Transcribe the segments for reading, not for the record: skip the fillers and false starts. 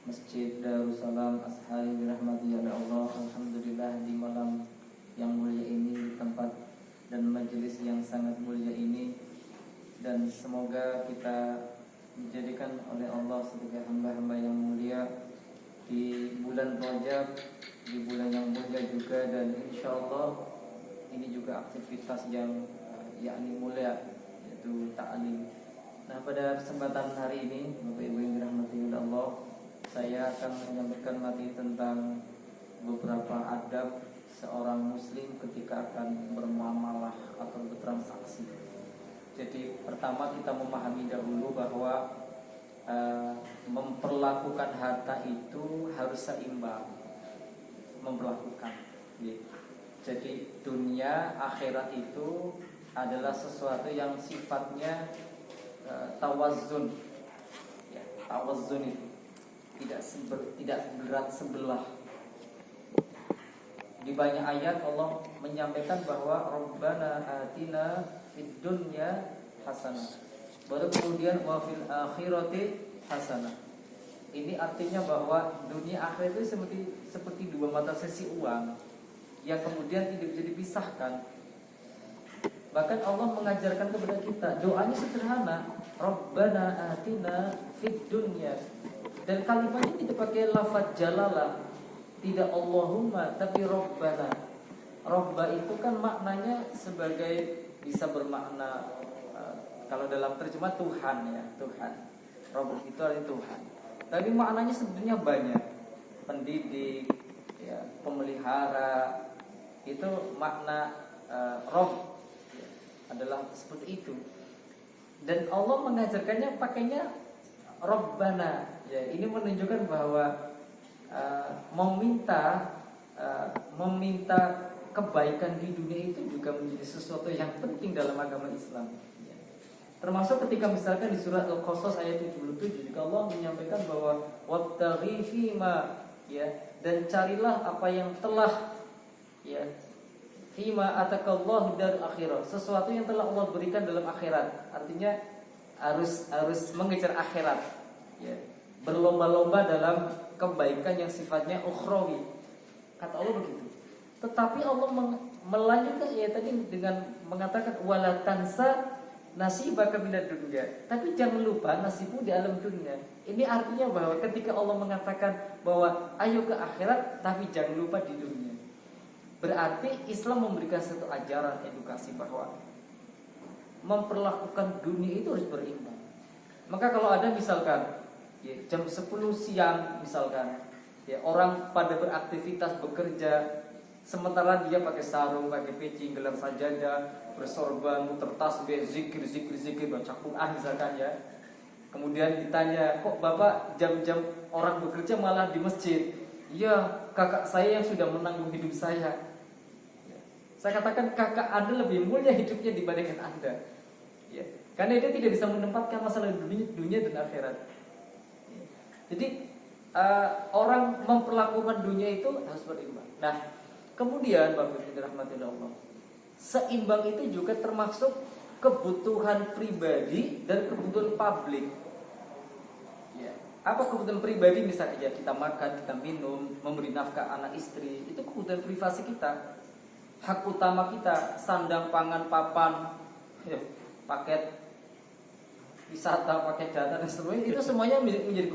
Masjid Darussalam Ashari dirahmati oleh Allah. Alhamdulillah, di malam yang mulia ini, di tempat dan majelis yang sangat mulia ini, dan semoga kita dijadikan oleh Allah sebagai hamba-hamba yang mulia di bulan Rajab, di bulan yang mulia juga, dan insya Allah ini juga aktivitas yang yakni mulia, yaitu ta'lim. Nah, pada kesempatan hari ini, Bapak Ibu yang dirahmati oleh Allah, saya akan menyampaikan materi tentang beberapa adab seorang muslim ketika akan bermuamalah atau bertransaksi. Jadi pertama kita memahami dahulu bahwa memperlakukan harta itu harus seimbang, memperlakukan. Jadi dunia akhirat itu adalah sesuatu yang sifatnya tawazun, ya, tawazun itu tidak berat sebelah. Di banyak ayat Allah menyampaikan bahwa Rabbana atina fid dunya hasanah, baru kemudian wa fil akhirati hasanah. Ini artinya bahwa dunia akhirat itu seperti dua mata sisi uang yang kemudian tidak bisa dipisahkan. Bahkan Allah mengajarkan kepada kita, doanya sederhana, Rabbana atina fid dunya. Dan kalimatnya tidak pakai lafaz jalalah, tidak Allahumma, tapi Rabbana. Robba itu kan maknanya sebagai bisa bermakna kalau dalam terjemah Tuhan, ya, Tuhan. Rob itu artinya Tuhan. Tapi maknanya sebenarnya banyak. Pendidik, ya, pemelihara, itu makna Rob, ya, adalah seperti itu. Dan Allah mengajarkannya pakainya Rabbana. Ya, ini menunjukkan bahwa meminta kebaikan di dunia itu juga menjadi sesuatu yang penting dalam agama Islam. Ya. Termasuk ketika misalkan di surat Al-Qasas ayat 77 juga Allah menyampaikan bahwa wabtaghi fima, ya, dan carilah apa yang telah, ya, fima atakallahu dar akhirat, sesuatu yang telah Allah berikan dalam akhirat. Artinya harus mengejar akhirat, ya, berlomba-lomba dalam kebaikan yang sifatnya ukhrawi. Kata Allah begitu. Tetapi Allah melanjutkan ya tadi dengan mengatakan wala tansa nasibaka minad dunya. Tapi jangan lupa nasibmu di alam dunia. Ini artinya bahwa ketika Allah mengatakan bahwa ayo ke akhirat, tapi jangan lupa di dunia. Berarti Islam memberikan satu ajaran edukasi bahwa memperlakukan dunia itu harus berimbang. Maka kalau ada misalkan, ya, jam 10 siang misalkan, ya, orang pada beraktivitas bekerja, sementara dia pakai sarung, pakai peci, gelar sajadah, bersorban, muter tasbih, zikir, baca Quran misalkan, ya. Kemudian ditanya, kok Bapak jam-jam orang bekerja malah di masjid? Iya, kakak saya yang sudah menanggung hidup saya. Ya. Saya katakan kakak Anda lebih mulia hidupnya dibandingkan Anda. Ya. Karena dia tidak bisa menempatkan masalah dunia dan akhirat. Ya. Jadi orang memperlakukan dunia itu harus berimbang. Nah, kemudian Bapak Ibu dirahmati Allah, seimbang itu juga termasuk kebutuhan pribadi dan kebutuhan publik. Ya. Apa kebutuhan pribadi? Misalnya kita makan, kita minum, memberi nafkah anak istri, itu kebutuhan privasi kita. Hak utama kita, sandang, pangan, papan, ya, paket wisata, paket data dan semuanya, itu semuanya menjadi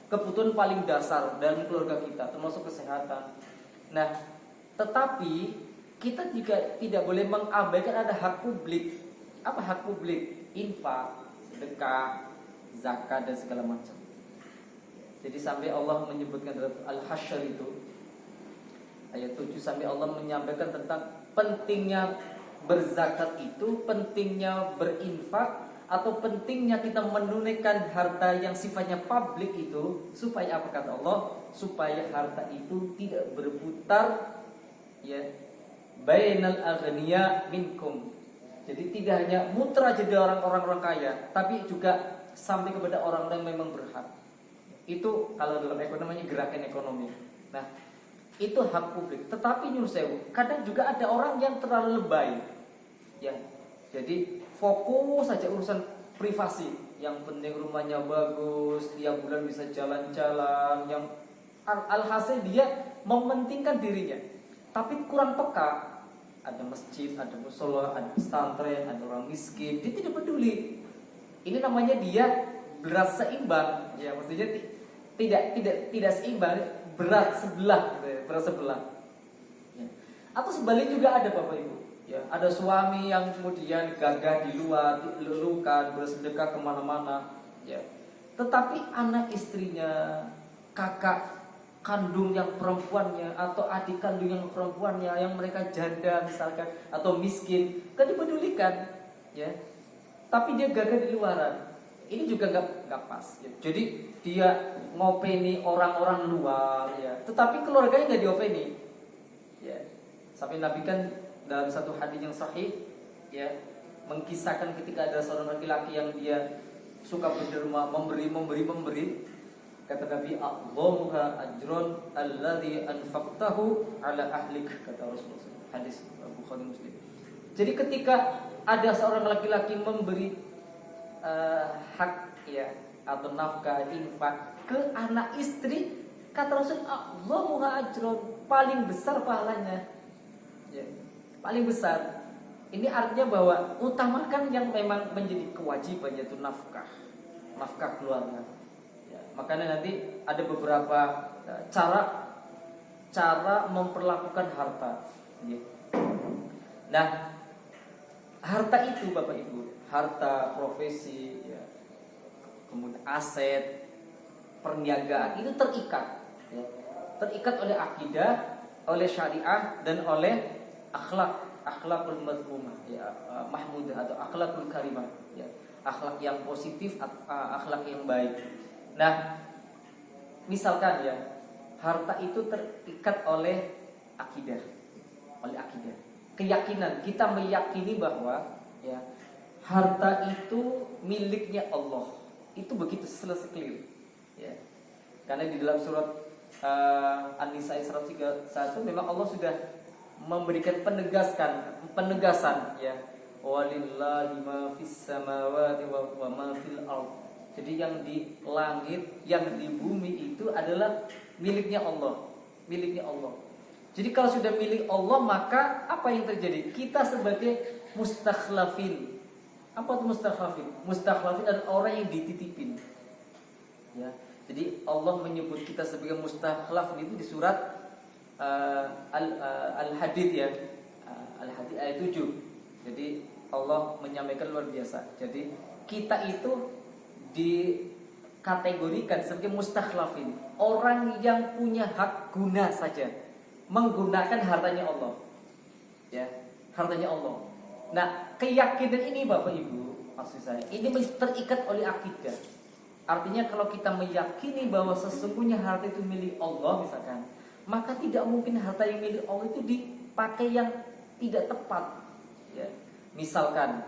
kebutuhan paling dasar dalam keluarga kita, termasuk kesehatan. Nah, tetapi kita juga tidak boleh mengabaikan ada hak publik. Apa hak publik? Infak, sedekah, zakat dan segala macam. Jadi sampai Allah menyebutkan dalam Al-Hasyr itu ayat 7 sampai Allah menyampaikan tentang pentingnya berzakat itu, pentingnya berinfak, atau pentingnya kita menunaikan harta yang sifatnya publik itu, supaya apa kata Allah? Supaya harta itu tidak berputar, ya, bainal aghniya minkum. Jadi tidak hanya muter aja di orang-orang kaya, tapi juga sampai kepada orang-orang yang memang berhak. Itu kalau dalam ekonominya gerakan ekonomi. Nah, itu hak publik. Tetapi nyuruh sewu, kadang juga ada orang yang terlalu lebay, ya. Jadi fokus saja urusan privasi, yang penting rumahnya bagus, tiap bulan bisa jalan-jalan, yang alhasil dia mementingkan dirinya, tapi kurang peka. Ada masjid, ada musola, ada pesantren, ada orang miskin, dia tidak peduli. Ini namanya dia berat seimbang, ya maksudnya tidak seimbang, berat sebelah, gitu ya, berat sebelah. Ya. Atau sebalik juga ada Bapak Ibu. Ya, ada suami yang kemudian gagah di luar, dilulukan, bersedekah kemana-mana, ya. Tetapi anak istrinya, kakak kandung yang perempuannya, atau adik kandung yang perempuannya, yang mereka janda misalkan, atau miskin, gak dipedulikan, ya. Tapi dia gagah di luaran. Ini juga nggak pas. Ya. Jadi dia ngopeni orang-orang luar, ya. Tetapi keluarganya nggak diopeni, ya. Sampai Nabi kan dalam satu hadis yang sahih, ya, mengkisahkan ketika ada seorang laki-laki yang dia suka berderma, memberi. Kata Nabi, "Allahuha ajron alladhi anfaqtahu ala ahlik," kata Rasulullah. Hadis Bukhari Muslim. Jadi ketika ada seorang laki-laki memberi hak, ya, atau nafkah, infak ke anak istri, kata Rasul, "Allahuha ajron," paling besar pahalanya. Ya, paling besar. Ini artinya bahwa utamakan yang memang menjadi kewajiban, yaitu nafkah keluarga. Ya, makanya nanti ada beberapa cara memperlakukan harta. Ya. Nah, harta itu Bapak Ibu, harta, profesi, ya, kemudian aset, perniagaan itu terikat, ya. Terikat oleh akidah, oleh syariah, dan oleh akhlakul mazmumah, ya, mahmudah, atau akhlakul karimah, ya, akhlak yang positif, akhlak yang baik. Nah, misalkan ya, harta itu terikat oleh akidah, keyakinan. Kita meyakini bahwa, ya, harta itu miliknya Allah. Itu begitu selesai clear, ya. Karena di dalam surat An-Nisa 131 memang Allah sudah memberikan penegasan, ya, walillahi ma fis samawati wa ma fil ardh. Jadi yang di langit, yang di bumi itu adalah miliknya Allah, Jadi kalau sudah milik Allah, maka apa yang terjadi? Kita sebagai mustakhlafin. Apa itu mustakhlafin? Mustakhlafin adalah orang yang dititipin, ya. Jadi Allah menyebut kita sebagai mustakhlafin itu di surat Al-Hadid, ya, Al-Hadid ayat 7. Jadi Allah menyampaikan luar biasa. Jadi kita itu dikategorikan sebagai mustakhlafin, orang yang punya hak guna saja, menggunakan hartanya Allah, ya, hartanya Allah. Nah, keyakinan ini Bapak Ibu, maksud saya, ini terikat oleh akidah. Artinya kalau kita meyakini bahwa sesungguhnya harta itu milik Allah misalkan, maka tidak mungkin harta yang milik Allah itu dipakai yang tidak tepat, ya. Misalkan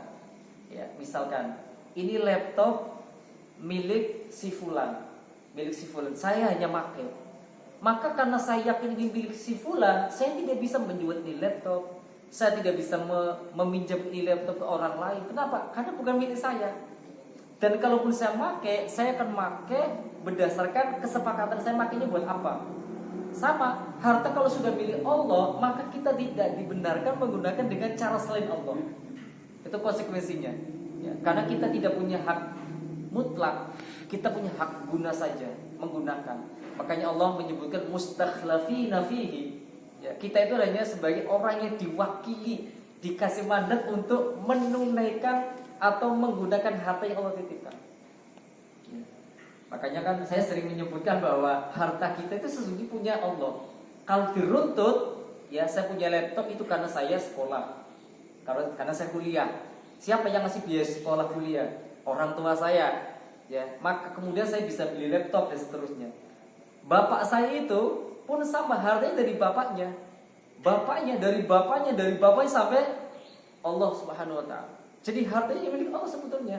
ini laptop milik si fulan, saya hanya pakai. Maka karena saya yakin ini milik si fulan, saya tidak bisa menjual ini laptop, saya tidak bisa meminjam ini laptop ke orang lain. Kenapa? Karena bukan milik saya. Dan kalaupun saya pakai, saya akan pakai berdasarkan kesepakatan saya makainya buat apa. Sama, harta kalau sudah milik Allah, maka kita tidak dibenarkan menggunakan dengan cara selain Allah. Itu konsekuensinya, ya. Karena kita tidak punya hak mutlak, kita punya hak guna saja menggunakan. Makanya Allah menyebutkan mustakhlafina fihi, ya, kita itu hanya sebagai orang yang diwakili, dikasih mandat untuk menunaikan atau menggunakan harta yang Allah titipkan, ya. Makanya kan saya sering menyebutkan bahwa harta kita itu sesungguhnya punya Allah. Kalau diruntut, ya, saya punya laptop itu karena saya sekolah, karena saya kuliah. Siapa yang ngasih biaya sekolah kuliah? Orang tua saya, ya. Maka kemudian saya bisa beli laptop dan seterusnya. Bapak saya itu pun sama, hartanya dari bapaknya, dari bapaknya sampai Allah Subhanahu wa taala. Jadi hartanya milik Allah sebetulnya,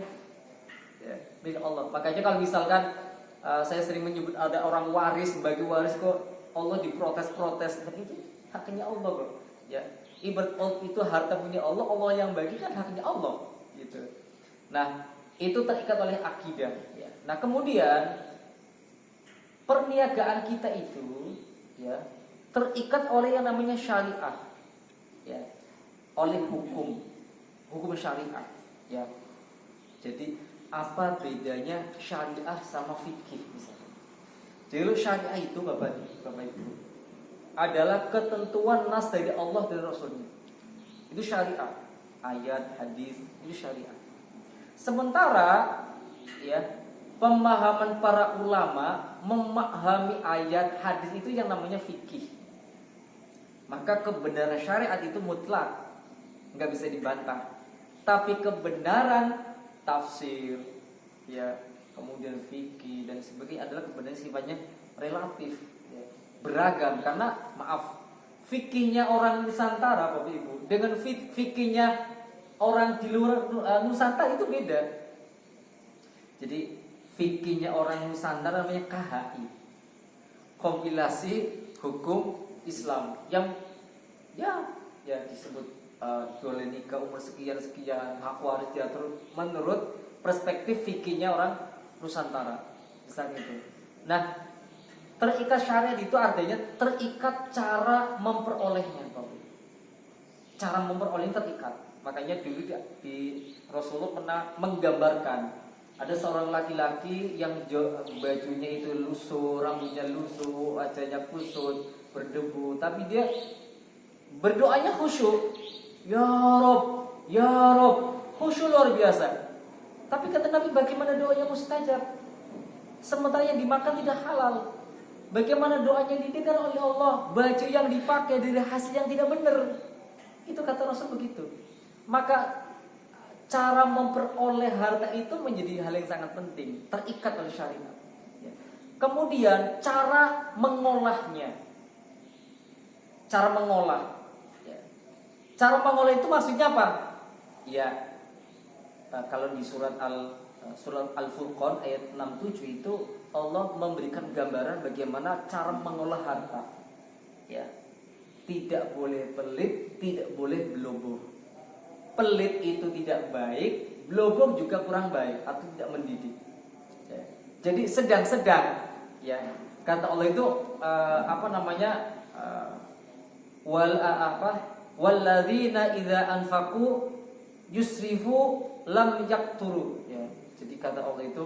ya, milik Allah. Makanya kalau misalkan saya sering menyebut ada orang waris, bagi waris kok Allah diprotes, dan itu haknya Allah kok, ya. Ibarat itu harta punya Allah, Allah yang bagikan haknya Allah, gitu. Nah, Itu terikat oleh akidah. Ya. Nah kemudian perniagaan kita itu ya terikat oleh yang namanya syariah, ya, oleh hukum syariah. Ya. Jadi apa bedanya syariah sama fikih misalnya? Jadi syariah itu Bapak Ibu adalah ketentuan nas dari Allah dan Rasulnya. Itu syariah, ayat, hadis, itu syariah. Sementara ya pemahaman para ulama memahami ayat, hadis itu yang namanya fikih. Maka kebenaran syariat itu mutlak, nggak bisa dibantah. Tapi kebenaran tafsir, ya, kemudian fikih dan sebagainya adalah kebenaran sifatnya relatif, ya, beragam. Karena maaf, fikihnya orang Nusantara Bapak Ibu dengan fikihnya orang di luar Nusantara itu beda. Jadi fikihnya orang Nusantara namanya KHI, kompilasi hukum Islam, yang ya disebut boleh nikah umur sekian hak waris diatur menurut perspektif fikihnya orang Nusantara, misalnya itu. Nah, terikat syariat itu artinya terikat cara memperolehnya, Bapak. Cara memperolehnya terikat. Makanya dulu di Rasulullah pernah menggambarkan ada seorang laki-laki yang bajunya itu lusuh, rambutnya lusuh, wajahnya kusut, berdebu, tapi dia berdoanya khusyuk. Ya Rob, ya Rob, khusyuk luar biasa. Tapi kata Nabi, bagaimana doanya mustajab? Sementara yang dimakan tidak halal. Bagaimana doanya didengar oleh Allah? Baju yang dipakai dari hasil yang tidak benar. Itu kata Rasul begitu. Maka cara memperoleh harta itu menjadi hal yang sangat penting, terikat oleh syariat. Kemudian cara mengolahnya. Cara mengolah. Cara mengolah itu maksudnya apa? Ya, kalau di surat Al-Furqan ayat 67 itu Allah memberikan gambaran bagaimana cara mengolah harta. Ya, tidak boleh pelit, tidak boleh belobor. Pelit itu tidak baik, belobor juga kurang baik atau tidak mendidik. Ya. Jadi sedang-sedang. Ya, kata Allah itu walladzina idza anfaqu yusrifu lam yakturu, ya. Jadi kata Allah itu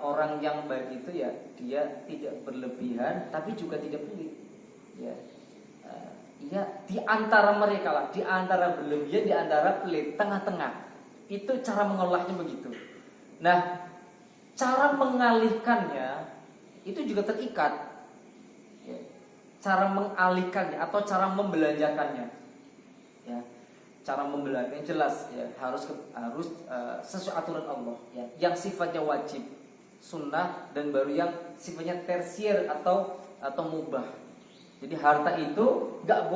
orang yang baik itu ya dia tidak berlebihan tapi juga tidak pelit, ya. Ya di antara mereka lah, di antara berlebihan, di antara pelit, tengah-tengah. Itu cara mengolahnya begitu. Nah, cara mengalihkannya itu juga terikat, ya. Cara mengalihkannya atau cara membelanjakannya. Ya, cara membelanjakannya jelas ya harus sesuai aturan Allah, ya, yang sifatnya wajib, sunnah, dan baru yang sifatnya tersier atau mubah. Jadi harta itu nggak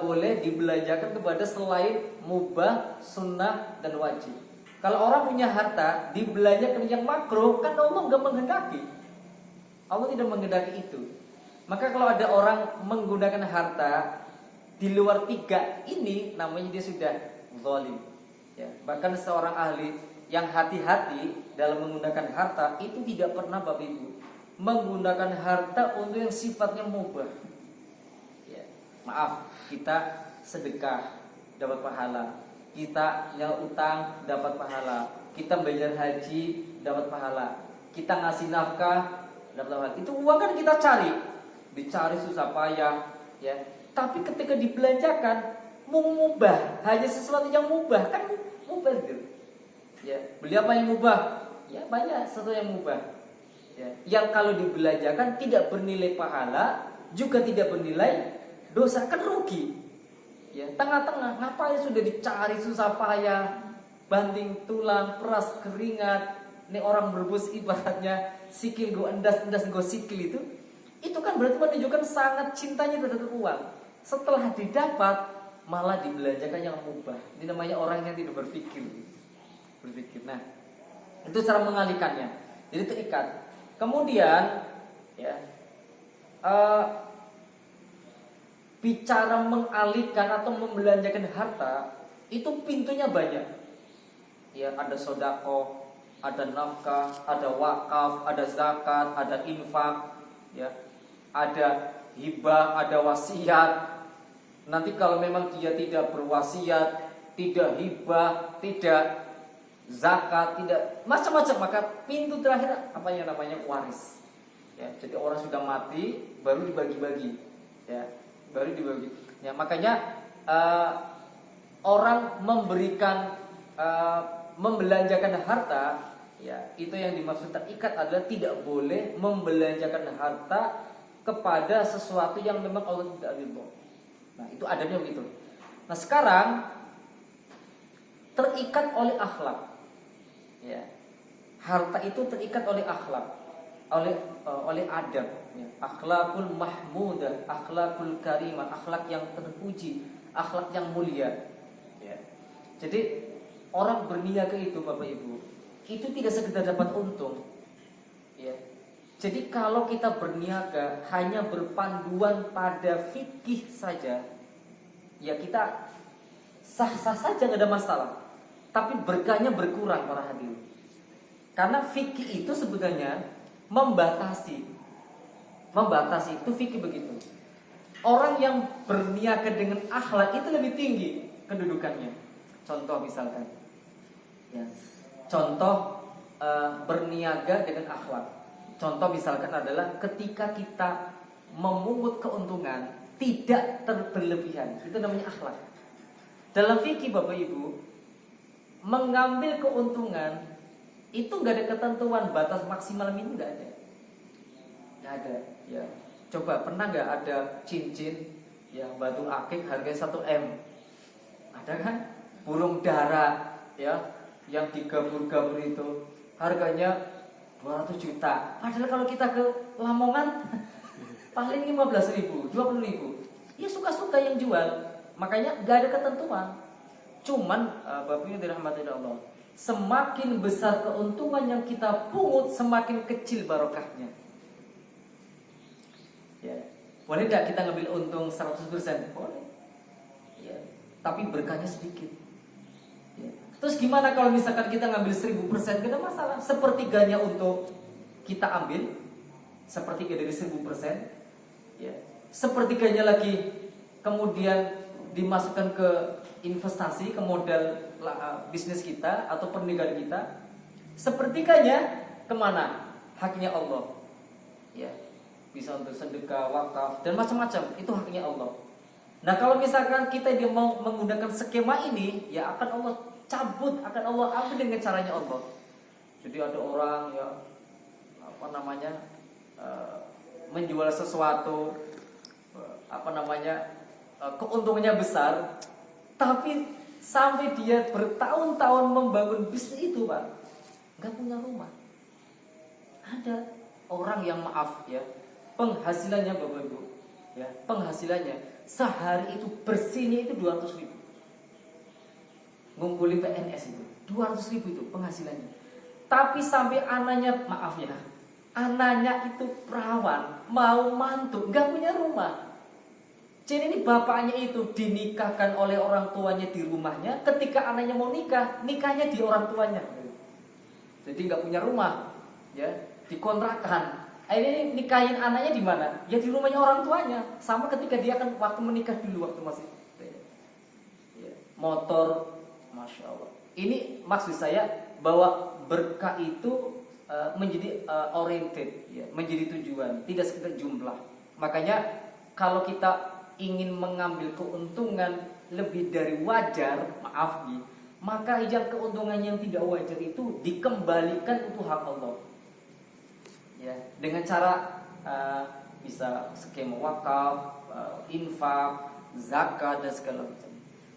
boleh dibelanjakan kepada selain mubah, sunnah, dan wajib. Kalau orang punya harta dibelanjakan yang makruh, kan Allah nggak menghendaki. Allah tidak menghendaki itu. Maka kalau ada orang menggunakan harta di luar tiga ini, namanya dia sudah zalim. Ya, bahkan seorang ahli yang hati-hati dalam menggunakan harta itu tidak pernah Bapak Ibu menggunakan harta untuk yang sifatnya mubah. Ya, maaf, kita sedekah dapat pahala, kita nyawa utang dapat pahala, kita bayar haji dapat pahala, kita ngasih nafkah dapat pahala. Itu uang kan kita dicari susah payah, ya. Tapi ketika dibelanjakan mubah, hanya sesuatu yang mubah, kan mubah gitu. Ya, beli apa yang mubah? Ya banyak sesuatu yang mubah. Ya, yang kalau dibelanjakan tidak bernilai pahala, juga tidak bernilai dosa, kan rugi. Ya, tengah-tengah, ngapain sudah dicari susah payah, banting tulang, peras keringat. Ini orang berbus ibaratnya sikil go endas go sikil itu kan berarti menunjukkan sangat cintanya terhadap uang. Setelah didapat malah dibelanjakan yang mubah. Ini namanya orang yang tidak berpikir. Nah, itu cara mengalihkannya. Jadi terikat. Kemudian, ya, bicara mengalihkan atau membelanjakan harta itu pintunya banyak. ya ada sodako, ada nafkah, ada wakaf, ada zakat, ada infak, ya, ada hibah, ada wasiat. Nanti kalau memang dia tidak berwasiat, tidak hibah, tidak zakat, tidak macam-macam, maka pintu terakhir apa yang namanya waris. Ya, jadi orang sudah mati baru dibagi-bagi, ya, baru dibagi. Ya, makanya orang memberikan membelanjakan harta, ya, itu yang dimaksud terikat adalah tidak boleh membelanjakan harta kepada sesuatu yang memang Allah tidak ridho. Nah, itu adanya begitu. Nah, sekarang terikat oleh akhlak. Ya. Harta itu terikat oleh akhlak, oleh adab, ya. Akhlakul mahmudah, akhlakul karimah, akhlak yang terpuji, akhlak yang mulia. Ya. Jadi orang berniaga itu, Bapak Ibu, itu tidak sekedar dapat untung, ya. Jadi kalau kita berniaga hanya berpanduan pada fikih saja, ya kita sah-sah saja, nggak ada masalah. Tapi berkahnya berkurang para hadirin. Karena fikih itu sebenarnya membatasi itu fikih begitu. Orang yang berniaga dengan akhlak itu lebih tinggi kedudukannya. Contoh misalkan, ya, contoh berniaga dengan akhlak. Contoh misalkan adalah ketika kita memungut keuntungan tidak berlebihan, itu namanya akhlak. Dalam fikih Bapak Ibu, mengambil keuntungan itu nggak ada ketentuan batas maksimal minimum, nggak ada, ya. Coba pernah nggak ada cincin yang batu akik harganya 1 M? Ada kan? Burung dara, ya, yang digabur-gabur itu harganya 200 juta. Padahal kalau kita ke Lamongan paling 15.000, 20.000. Ya suka-suka yang jual. Makanya nggak ada ketentuan. Cuman Bapak Ibu dirahmati Allah, semakin besar keuntungan yang kita pungut, semakin kecil barokahnya. Ya. Boleh tidak kita ngambil untung 100%? Boleh. Ya. Tapi berkahnya sedikit. Ya. Terus gimana kalau misalkan kita ngambil 1000%? Tidak masalah. Sepertiganya untuk kita ambil, sepertiga dari 1000%. Ya. Sepertiganya lagi kemudian dimasukkan ke investasi, ke modal bisnis kita atau pernikahan kita. Sepertiganya kemana? Haknya Allah. Ya, bisa untuk sedekah, wakaf dan macam-macam. Itu haknya Allah. Nah, kalau misalkan kita dia mau menggunakan skema ini, ya akan Allah cabut, akan Allah ambil dengan caranya Allah. Jadi ada orang ya menjual sesuatu keuntungannya besar, tapi sampai dia bertahun-tahun membangun bisnis itu, Pak, nggak punya rumah. Ada orang yang penghasilannya Bapak Ibu, ya, penghasilannya sehari itu bersihnya itu 200.000. Ngumpulin PNS itu 200.000 itu penghasilannya. Tapi sampai anaknya itu perawan, mau mantu, nggak punya rumah. Jadi ini bapaknya itu dinikahkan oleh orang tuanya di rumahnya. Ketika anaknya mau nikahnya di orang tuanya. Jadi nggak punya rumah, ya, dikontrakan. Ini nikahin anaknya di mana? Ya di rumahnya orang tuanya. Sama ketika dia kan waktu menikah dulu, waktu masih ya, motor, masya Allah. Ini maksud saya bahwa berkah itu menjadi oriented, ya, menjadi tujuan, tidak sekedar jumlah. Makanya kalau kita ingin mengambil keuntungan lebih dari wajar, maka yang keuntungan yang tidak wajar itu dikembalikan untuk hak Allah. Ya, dengan cara bisa skema wakaf, infak, zakat dan segala macam.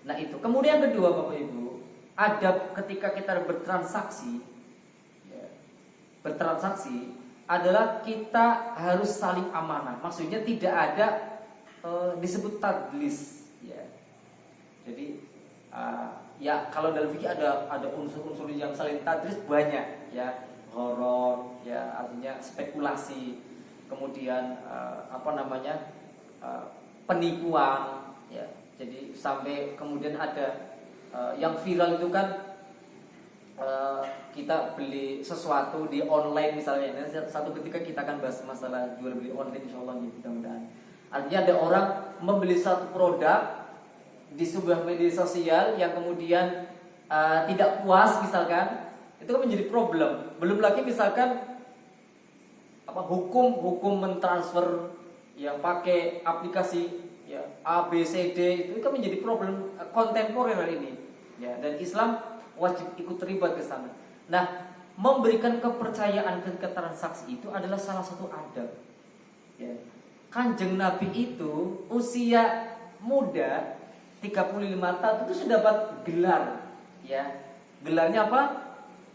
Nah itu. Kemudian kedua Bapak Ibu, adab ketika kita bertransaksi, ya, bertransaksi adalah kita harus saling amanah. Maksudnya tidak ada disebut tadlis, ya. Jadi ya kalau dalam fikih ada unsur-unsur yang saling tadlis banyak, ya. Horor, ya, artinya spekulasi, kemudian penipuan, ya. Jadi sampai kemudian ada yang viral itu kan kita beli sesuatu di online misalnya, satu ketika kita akan bahas masalah jual beli online insyaallah ya, mudah-mudahan. Artinya ada orang membeli satu produk di sebuah media sosial yang kemudian tidak puas misalkan, itu kan menjadi problem. Belum lagi misalkan hukum mentransfer yang pakai aplikasi ya A B C D, itu kan menjadi problem kontemporer ini ya, dan Islam wajib ikut terlibat ke sana. Nah, memberikan kepercayaan ke transaksi itu adalah salah satu adab ya. Kanjeng Nabi itu usia muda 35 tahun itu sudah dapat gelar ya. Gelarnya apa?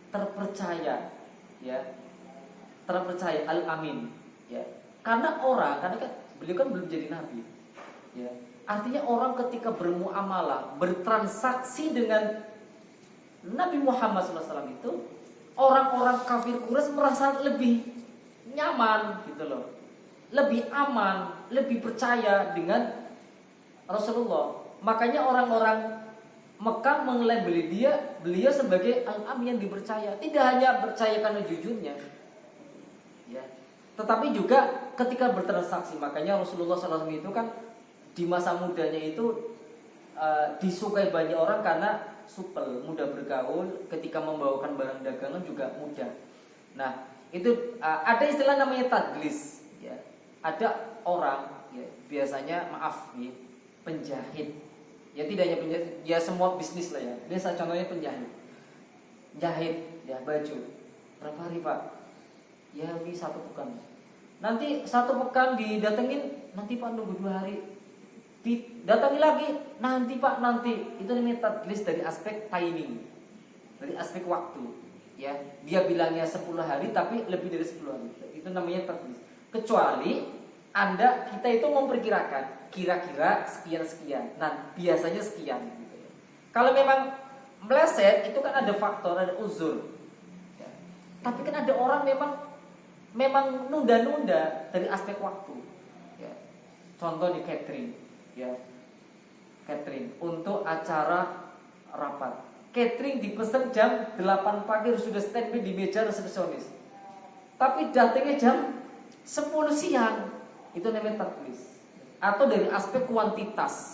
Terpercaya ya. Terpercaya, Al-Amin ya. Karena kan beliau kan belum jadi nabi ya. Artinya orang ketika bermuamalah, bertransaksi dengan Nabi Muhammad SAW itu, orang-orang kafir Quraisy merasa lebih nyaman gitu loh, lebih aman, lebih percaya dengan Rasulullah. Makanya orang-orang Mekah mengelabeli beliau sebagai Al-Amin yang dipercaya. Tidak hanya percaya karena jujurnya ya, tetapi juga ketika bertransaksi. Makanya Rasulullah SAW itu kan di masa mudanya itu disukai banyak orang karena supel, mudah bergaul, ketika membawakan barang dagangan juga mudah. Nah, itu ada istilah namanya tadlis ya. Ada orang ya, biasanya penjahit. Ya tidak hanya penjahit, ya semua bisnis lah ya. Dia contohnya penjahit. Jahit ya baju. Berapa hari, Pak? Ya ini 1 pekan. Nanti 1 pekan didatengin, nanti Pak nunggu 2 hari. Datangi lagi, nanti Pak, nanti. Itu namanya tadlis dari aspek timing, dari aspek waktu ya. Dia bilangnya 10 hari tapi lebih dari 10 hari. Itu namanya tadlis. Kecuali kita itu memperkirakan kira-kira sekian. Nah, biasanya sekian gitu ya. Kalau memang meleset itu kan ada faktor, ada uzur ya. Tapi kan ada orang memang nunda-nunda dari aspek waktu ya. Contoh di catering ya, catering untuk acara rapat. Catering dipesan jam 8 pagi harus sudah standby di meja resepsionis. Tapi datangnya jam 10 siang. Itu namanya tadlis. Atau dari aspek kuantitas